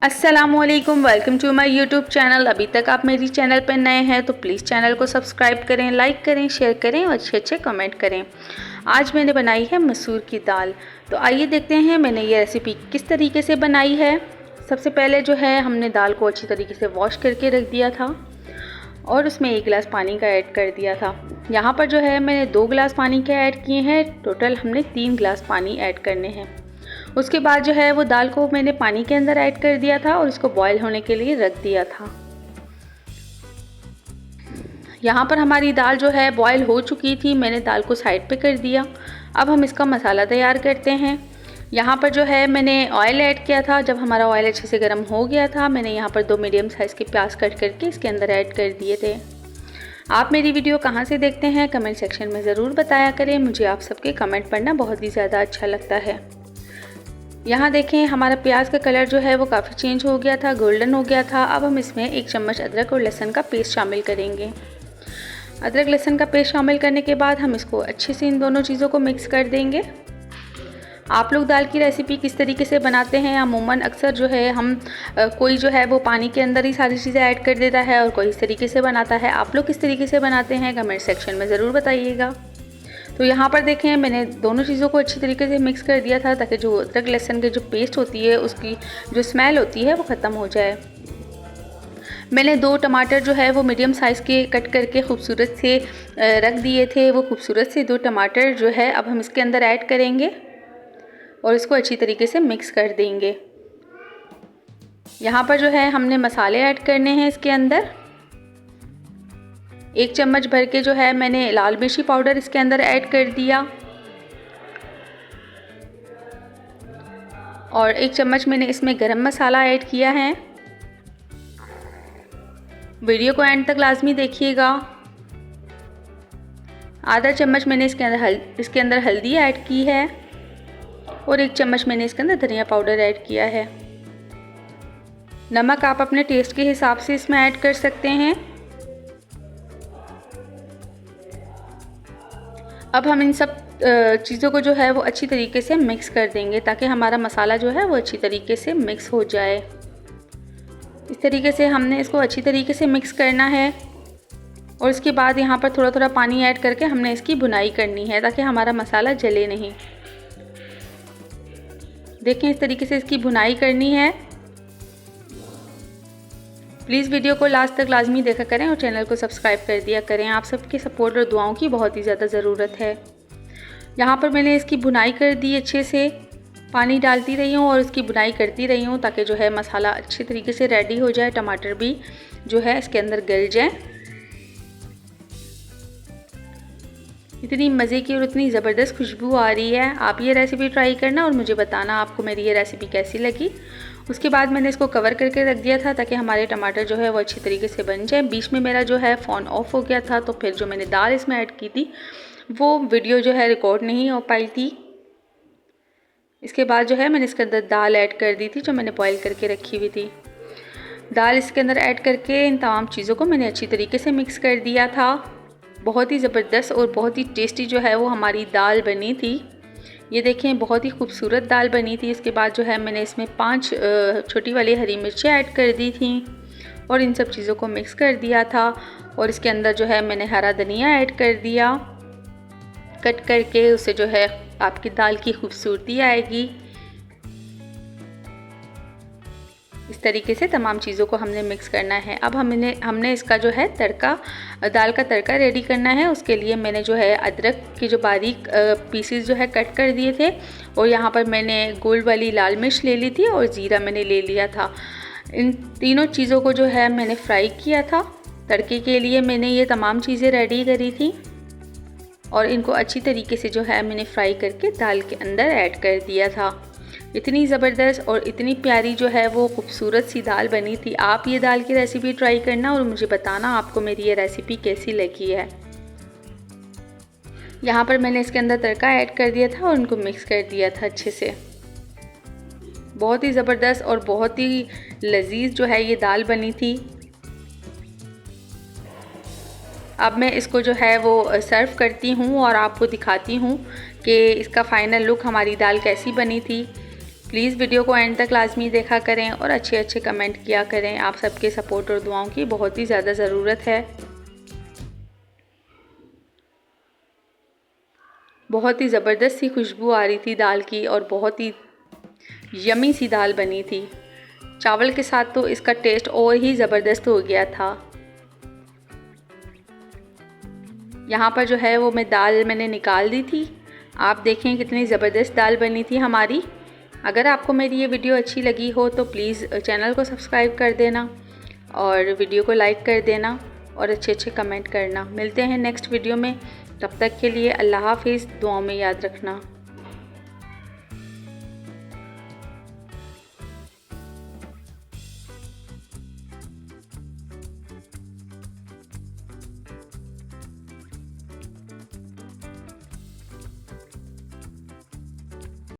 अस्सलामुअलैकुम, welcome to my YouTube channel. अभी तक आप मेरी चैनल पर नए हैं तो प्लीज़ चैनल को सब्सक्राइब करें, लाइक करें, शेयर करें और अच्छे कमेंट करें। आज मैंने बनाई है मसूर की दाल। तो आइए देखते हैं मैंने ये रेसिपी किस तरीके से बनाई है। सबसे पहले जो है हमने दाल को अच्छी तरीके से वॉश करके रख दिया था और उसमें 1 गिलास पानी का ऐड कर दिया था। यहाँ पर जो है मैंने 2 गिलास पानी के ऐड किए हैं, टोटल हमने 3 गिलास पानी ऐड करने हैं। उसके बाद जो है वो दाल को मैंने पानी के अंदर ऐड कर दिया था और इसको बॉईल होने के लिए रख दिया था। यहाँ पर हमारी दाल जो है बॉईल हो चुकी थी, मैंने दाल को साइड पे कर दिया। अब हम इसका मसाला तैयार करते हैं। यहाँ पर जो है मैंने ऑयल ऐड किया था। जब हमारा ऑयल अच्छे से गर्म हो गया था, मैंने यहाँ पर 2 मीडियम साइज़ के प्याज कट करके इसके अंदर ऐड कर दिए थे। आप मेरी वीडियो कहाँ से देखते हैं कमेंट सेक्शन में ज़रूर बताया करें, मुझे आप सबके कमेंट पढ़ना बहुत ही ज़्यादा अच्छा लगता है। यहाँ देखें हमारा प्याज का कलर जो है वो काफ़ी चेंज हो गया था, गोल्डन हो गया था। अब हम इसमें 1 चम्मच अदरक और लहसुन का पेस्ट शामिल करेंगे। अदरक लहसुन का पेस्ट शामिल करने के बाद हम इसको अच्छे से इन दोनों चीज़ों को मिक्स कर देंगे। आप लोग दाल की रेसिपी किस तरीके से बनाते हैं? अमूमन अक्सर जो है हम कोई जो है वो पानी के अंदर ही सारी चीज़ें ऐड कर देता है और कोई इस तरीके से बनाता है। आप लोग किस तरीके से बनाते हैं कमेंट सेक्शन में ज़रूर बताइएगा। तो यहाँ पर देखें मैंने दोनों चीज़ों को अच्छी तरीके से मिक्स कर दिया था ताकि जो अदरक लहसुन की जो पेस्ट होती है उसकी जो स्मेल होती है वो ख़त्म हो जाए। मैंने 2 टमाटर जो है वो मीडियम साइज़ के कट करके खूबसूरत से रख दिए थे। वो खूबसूरत से 2 टमाटर जो है अब हम इसके अंदर ऐड करेंगे और इसको अच्छी तरीके से मिक्स कर देंगे। यहाँ पर जो है हमने मसाले ऐड करने हैं इसके अंदर। 1 चम्मच भर के जो है मैंने लाल मिर्ची पाउडर इसके अंदर ऐड कर दिया और 1 चम्मच मैंने इसमें गरम मसाला ऐड किया है। वीडियो को एंड तक लाजमी देखिएगा। आधा चम्मच मैंने इसके अंदर हल्दी ऐड की है और 1 चम्मच मैंने इसके अंदर धनिया पाउडर ऐड किया है। नमक आप अपने टेस्ट के हिसाब से इसमें ऐड कर सकते हैं। अब हम इन सब चीज़ों को जो है वो अच्छी तरीके से मिक्स कर देंगे ताकि हमारा मसाला जो है वो अच्छी तरीके से मिक्स हो जाए। इस तरीके से हमने इसको अच्छी तरीके से मिक्स करना है और इसके बाद यहाँ पर थोड़ा थोड़ा पानी ऐड करके हमने इसकी भुनाई करनी है ताकि हमारा मसाला जले नहीं। देखें इस तरीके से इसकी भुनाई करनी है। प्लीज़ वीडियो को लास्ट तक लाजमी देखा करें और चैनल को सब्सक्राइब कर दिया करें। आप सबके सपोर्ट और दुआओं की बहुत ही ज़्यादा ज़रूरत है। यहाँ पर मैंने इसकी भुनाई कर दी, अच्छे से पानी डालती रही हूँ और इसकी भुनाई करती रही हूँ ताकि जो है मसाला अच्छी तरीके से रेडी हो जाए, टमाटर भी जो है इसके अंदर गल जाए। इतनी मज़े की और इतनी ज़बरदस्त खुशबू आ रही है। आप ये रेसिपी ट्राई करना और मुझे बताना आपको मेरी ये रेसिपी कैसी लगी। उसके बाद मैंने इसको कवर करके रख दिया था ताकि हमारे टमाटर जो है वो अच्छी तरीके से बन जाए। बीच में मेरा जो है फ़ोन ऑफ हो गया था तो फिर जो मैंने दाल इसमें ऐड की थी वो वीडियो जो है रिकॉर्ड नहीं हो पाई थी। इसके बाद जो है मैंने इसके अंदर दाल ऐड कर दी थी जो मैंने बॉईल करके रखी हुई थी। दाल इसके अंदर ऐड करके इन तमाम चीज़ों को मैंने अच्छी तरीके से मिक्स कर दिया था। बहुत ही ज़बरदस्त और बहुत ही टेस्टी जो है वो हमारी दाल बनी थी। ये देखें बहुत ही खूबसूरत दाल बनी थी। इसके बाद जो है मैंने इसमें 5 छोटी वाली हरी मिर्चें ऐड कर दी थी और इन सब चीज़ों को मिक्स कर दिया था और इसके अंदर जो है मैंने हरा धनिया ऐड कर दिया कट करके। उससे जो है आपकी दाल की खूबसूरती आएगी। इस तरीके से तमाम चीज़ों को हमने मिक्स करना है। अब हमने इसका जो है तड़का, दाल का तड़का रेडी करना है। उसके लिए मैंने जो है अदरक के जो बारीक पीसेस जो है कट कर दिए थे और यहाँ पर मैंने गोल्ड वाली लाल मिर्च ले ली थी और ज़ीरा मैंने ले लिया था। इन तीनों चीज़ों को जो है मैंने फ्राई किया था। तड़के के लिए मैंने ये तमाम चीज़ें रेडी करी थी और इनको अच्छी तरीके से जो है मैंने फ्राई करके दाल के अंदर ऐड कर दिया था। इतनी ज़बरदस्त और इतनी प्यारी जो है वो खूबसूरत सी दाल बनी थी। आप ये दाल की रेसिपी ट्राई करना और मुझे बताना आपको मेरी ये रेसिपी कैसी लगी है। यहाँ पर मैंने इसके अंदर तड़का ऐड कर दिया था और उनको मिक्स कर दिया था अच्छे से। बहुत ही ज़बरदस्त और बहुत ही लजीज जो है ये दाल बनी थी। अब मैं इसको जो है वो सर्व करती हूँ और आपको दिखाती हूँ कि इसका फ़ाइनल लुक हमारी दाल कैसी बनी थी। प्लीज़ वीडियो को एंड तक लाजमी देखा करें और अच्छे अच्छे कमेंट किया करें। आप सबके सपोर्ट और दुआओं की बहुत ही ज़्यादा ज़रूरत है। बहुत ही ज़बरदस्त सी खुशबू आ रही थी दाल की और बहुत ही यमी सी दाल बनी थी। चावल के साथ तो इसका टेस्ट और ही ज़बरदस्त हो गया था। यहाँ पर जो है वो दाल मैंने निकाल दी थी। आप देखें कितनी ज़बरदस्त दाल बनी थी हमारी। अगर आपको मेरी ये वीडियो अच्छी लगी हो तो प्लीज़ चैनल को सब्सक्राइब कर देना और वीडियो को लाइक कर देना और अच्छे अच्छे कमेंट करना। मिलते हैं नेक्स्ट वीडियो में, तब तक के लिए अल्लाह हाफिज़। दुआओं में याद रखना।